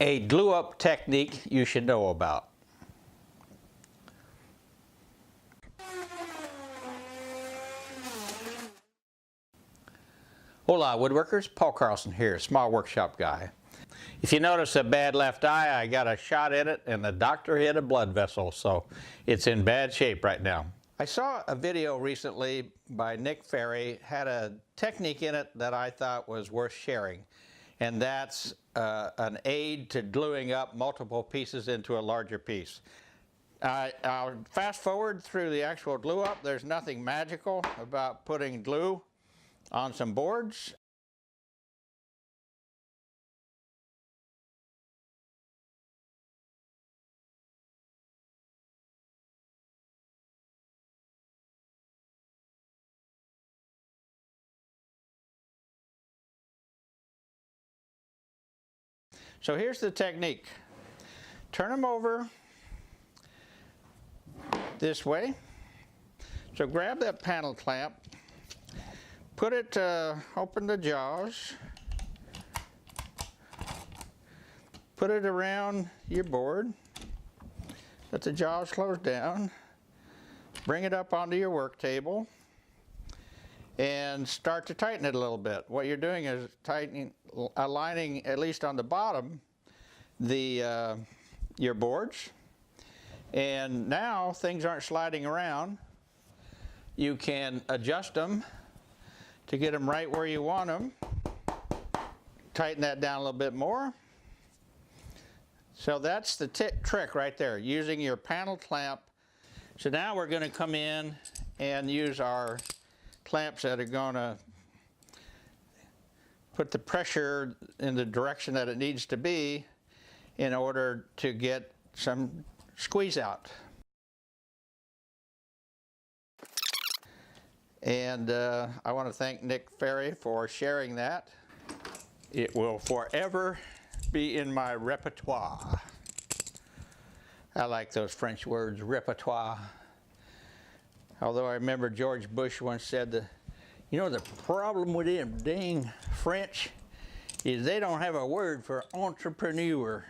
A glue-up technique you should know about. Hola woodworkers, Paul Carlson here, small workshop guy. If you notice a bad left eye, I got a shot in it and the doctor hit a blood vessel, so it's in bad shape right now. I saw a video recently by Nick Ferry, had a technique in it that I thought was worth sharing, and that's an aid to gluing up multiple pieces into a larger piece. I'll fast forward through the actual glue up. There's nothing magical about putting glue on some boards. So here's the technique. Turn them over this way. So grab that panel clamp, put it, open the jaws, put it around your board, let the jaws close down, bring it up onto your work table, and start to tighten it a little bit. What you're doing is tightening, aligning, at least on the bottom, your boards. And now things aren't sliding around. You can adjust them to get them right where you want them. Tighten that down a little bit more. So that's the trick right there, using your panel clamp. So now we're going to come in and use our clamps that are going to put the pressure in the direction that it needs to be in order to get some squeeze out. And I want to thank Nick Ferry for sharing that. It will forever be in my repertoire. I like those French words, repertoire. Although I remember George Bush once said that, you know, the problem with them dang French is they don't have a word for entrepreneur.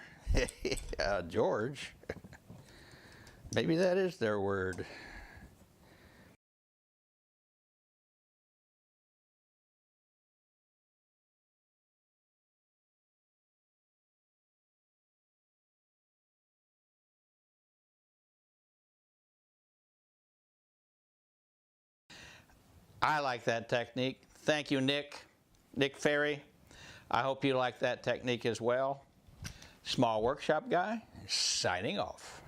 George, maybe that is their word. I like that technique. Thank you, Nick Ferry. I hope you like that technique as well. Small Workshop Guy, signing off.